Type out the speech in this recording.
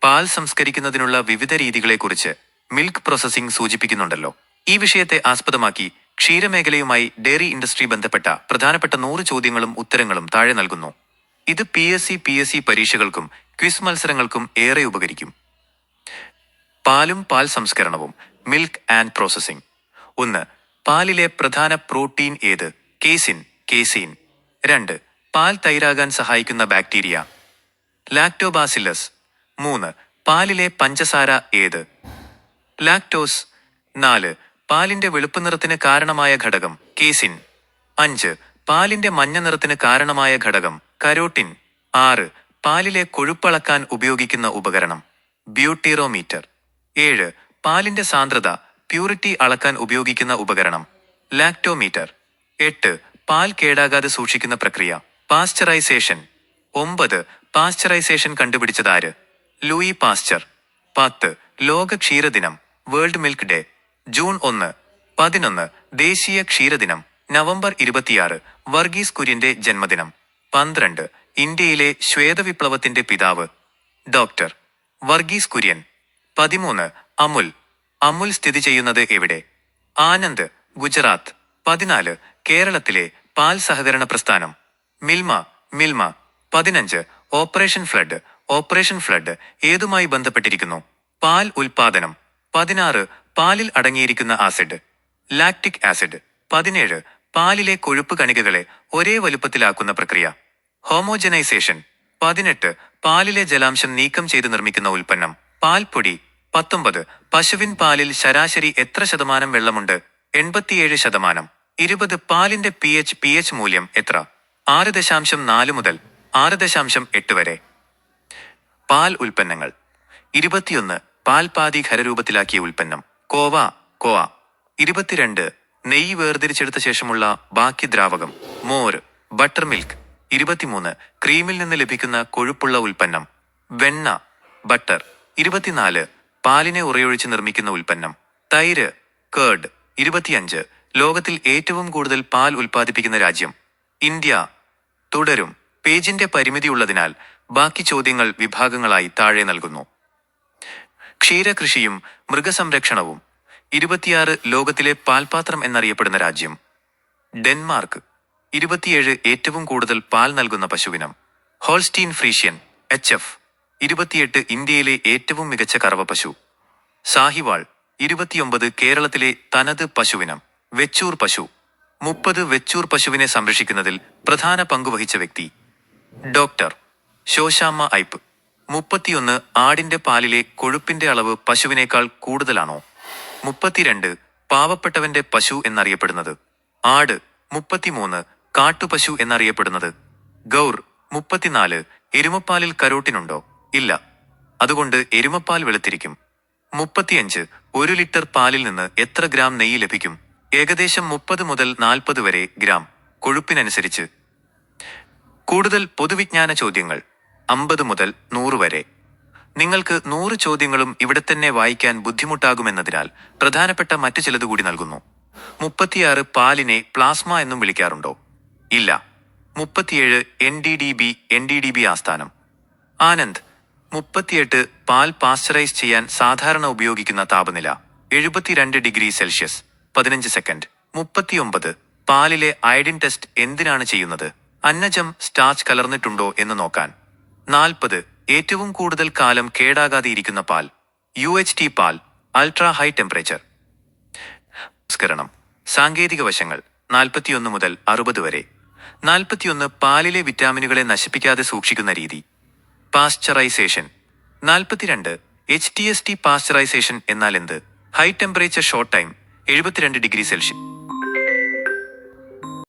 പാൽ സംസ്കരിക്കുന്നതിനുള്ള വിവിധ രീതികളെക്കുറിച്ച് മിൽക്ക് പ്രോസസ്സിംഗ് സൂചിപ്പിക്കുന്നുണ്ടല്ലോ. ഈ വിഷയത്തെ ആസ്പദമാക്കി ക്ഷീരമേഖലയുമായി ഡയറി ഇൻഡസ്ട്രി ബന്ധപ്പെട്ട പ്രധാനപ്പെട്ട 100 ചോദ്യങ്ങളും ഉത്തരങ്ങളും താഴെ നൽകുന്നു. ഇത് PSC പരീക്ഷകൾക്കും ക്വിസ് മത്സരങ്ങൾക്കും ഏറെ ഉപകരിക്കും. പാലും പാൽ സംസ്കരണവും. Milk and processing. 1. പാലിലെ പ്രധാന പ്രോട്ടീൻ ഏത്? കേസിൻ. 2. പാൽ തൈരാകാൻ സഹായിക്കുന്ന ബാക്ടീരിയ? ലാക്ടോബാസില്ലസ്. 3. പാലിലെ പഞ്ചസാര ഏത്? ലാക്ടോസ്. 4. പാലിന്റെ വെളുപ്പ് നിറത്തിന് കാരണമായ ഘടകം? കേസിൻ. 5. പാലിന്റെ മഞ്ഞ നിറത്തിന് കാരണമായ ഘടകം? കരോട്ടിൻ. 6. പാലിലെ കൊഴുപ്പളക്കാൻ ഉപയോഗിക്കുന്ന ഉപകരണം? ബ്യൂട്ടിറോമീറ്റർ. 7. പാലിന്റെ സാന്ദ്രത പ്യൂരിറ്റി അളക്കാൻ ഉപയോഗിക്കുന്ന ഉപകരണം? ലാക്ടോമീറ്റർ. 8. പാൽ കേടാകാതെ സൂക്ഷിക്കുന്ന പ്രക്രിയ? പാസ്ചറൈസേഷൻ. 9. പാസ്ചറൈസേഷൻ കണ്ടുപിടിച്ചതാര്? Louis Pasteur. 10. ലോക ക്ഷീരദിനം വേൾഡ് മിൽക്ക് ഡേ ജൂൺ 1. 11. ദേശീയ ക്ഷീരദിനം നവംബർ 26 വർഗീസ് കുര്യന്റെ ജന്മദിനം. 12. ഇന്ത്യയിലെ ശ്വേതവിപ്ലവത്തിന്റെ പിതാവ്? ഡോക്ടർ വർഗീസ് കുര്യൻ. 13. അമുൽ സ്ഥിതി ചെയ്യുന്നത് എവിടെ? ആനന്ദ്, ഗുജറാത്ത്. 14. കേരളത്തിലെ പാൽ സഹകരണ പ്രസ്ഥാനം? മിൽമ. 15. ഓപ്പറേഷൻ ഫ്ലഡ് ഏതുമായി ബന്ധപ്പെട്ടിരിക്കുന്നു? പാൽ ഉൽപാദനം. 16. പാലിൽ അടങ്ങിയിരിക്കുന്ന ആസിഡ്? Lactic acid. 17. പാലിലെ കൊഴുപ്പ് കണികകളെ ഒരേ വലുപ്പത്തിലാക്കുന്ന പ്രക്രിയ? ഹോമോജനൈസേഷൻ. 18. പാലിലെ ജലാംശം നീക്കം ചെയ്ത് നിർമ്മിക്കുന്ന ഉൽപ്പന്നം? പാൽപ്പൊടി. 19. പശുവിൻ പാലിൽ ശരാശരി എത്ര ശതമാനം വെള്ളമുണ്ട്? 87%. 20. പാലിന്റെ pH മൂല്യം എത്ര? 6.4 മുതൽ 6.8 വരെ. പാൽ ഉൽപ്പന്നങ്ങൾ. 21. പാൽപാതി ഖരരൂപത്തിലാക്കിയ ഉൽപ്പന്നം? കോവ. 22. നെയ്യ് വേർതിരിച്ചെടുത്ത ശേഷമുള്ള ബാക്കി ദ്രാവകം? മോര്, ബട്ടർ മിൽക്ക്. 23. ക്രീമിൽ നിന്ന് ലഭിക്കുന്ന കൊഴുപ്പുള്ള ഉൽപ്പന്നം? വെണ്ണ, ബട്ടർ. 24. പാലിനെ ഉറയൊഴിച്ച് നിർമ്മിക്കുന്ന ഉൽപ്പന്നം? തൈര്, കേർഡ്. 25. ലോകത്തിൽ ഏറ്റവും കൂടുതൽ പാൽ ഉൽപ്പാദിപ്പിക്കുന്ന രാജ്യം? ഇന്ത്യ. തുടരും. പേജിന്റെ പരിമിതിയുള്ളതിനാൽ ബാക്കി ചോദ്യങ്ങൾ വിഭാഗങ്ങളായി താഴെ നൽകുന്നു. ക്ഷീരകൃഷിയും മൃഗസംരക്ഷണവും. 26. ലോകത്തിലെ പാൽപാത്രം എന്നറിയപ്പെടുന്ന രാജ്യം? ഡെൻമാർക്ക്. 27. ഏറ്റവും കൂടുതൽ പാൽ നൽകുന്ന പശുവിനം? Holstein Frisian, HF. 28. ഇന്ത്യയിലെ ഏറ്റവും മികച്ച കറവ പശു? സാഹിവാൾ. 29. കേരളത്തിലെ തനത് പശുവിനം? വെച്ചൂർ പശു. 30. വെച്ചൂർ പശുവിനെ സംരക്ഷിക്കുന്നതിൽ പ്രധാന പങ്കുവഹിച്ച വ്യക്തി? ഡോക്ടർ ശോശാമ്മ ഐപ്പ്. 31. ആടിന്റെ പാലിലെ കൊഴുപ്പിന്റെ അളവ് പശുവിനേക്കാൾ കൂടുതലാണോ? 32. പാവപ്പെട്ടവന്റെ പശു എന്നറിയപ്പെടുന്നത്? ആട്. 33. കാട്ടുപശു എന്നറിയപ്പെടുന്നത്? ഗൗർ. 34. എരുമപ്പാലിൽ കരോട്ടിനുണ്ടോ? ഇല്ല. അതുകൊണ്ട് എരുമപ്പാൽ വെളുത്തിരിക്കും. 35. 1 ലിറ്റർ പാലിൽ നിന്ന് എത്ര ഗ്രാം നെയ്യ് ലഭിക്കും? ഏകദേശം 30 മുതൽ 40 വരെ ഗ്രാം, കൊഴുപ്പിനനുസരിച്ച്. കൂടുതൽ പൊതുവിജ്ഞാന ചോദ്യങ്ങൾ 50 മുതൽ 100 വരെ. നിങ്ങൾക്ക് 100 ചോദ്യങ്ങളും ഇവിടെ തന്നെ വായിക്കാൻ ബുദ്ധിമുട്ടാകുമെന്നതിനാൽ പ്രധാനപ്പെട്ട മറ്റു ചിലതുകൂടി നൽകുന്നു. 36. പാലിനെ പ്ലാസ്മ എന്നും വിളിക്കാറുണ്ടോ? ഇല്ല. 37. NDDB ആസ്ഥാനം? ആനന്ദ്. 38. പാൽ പാസ്ചറൈസ് ചെയ്യാൻ സാധാരണ ഉപയോഗിക്കുന്ന താപനില? 72 ഡിഗ്രി സെൽഷ്യസ് 15 സെക്കൻഡ്. 39. പാലിലെ അയഡിൻ ടെസ്റ്റ് എന്തിനാണ് ചെയ്യുന്നത്? അന്നജം സ്റ്റാർച്ച് കലർന്നിട്ടുണ്ടോ എന്ന് നോക്കാൻ. 40. ഏറ്റവും കൂടുതൽ കാലം കേടാകാതെ ഇരിക്കുന്ന പാൽ? UHT പാൽ, അൾട്രാ ഹൈ ടെമ്പറേച്ചർ. സംസ്കരണം. സാങ്കേതിക വശങ്ങൾ 41 മുതൽ 60 വരെ. 41. പാലിലെ വിറ്റാമിനുകളെ നശിപ്പിക്കാതെ സൂക്ഷിക്കുന്ന രീതി? പാസ്ചറൈസേഷൻ. 42. HTST പാസ്ചറൈസേഷൻ എന്നാൽ എന്ത്? High temperature short time 72 degree Celsius.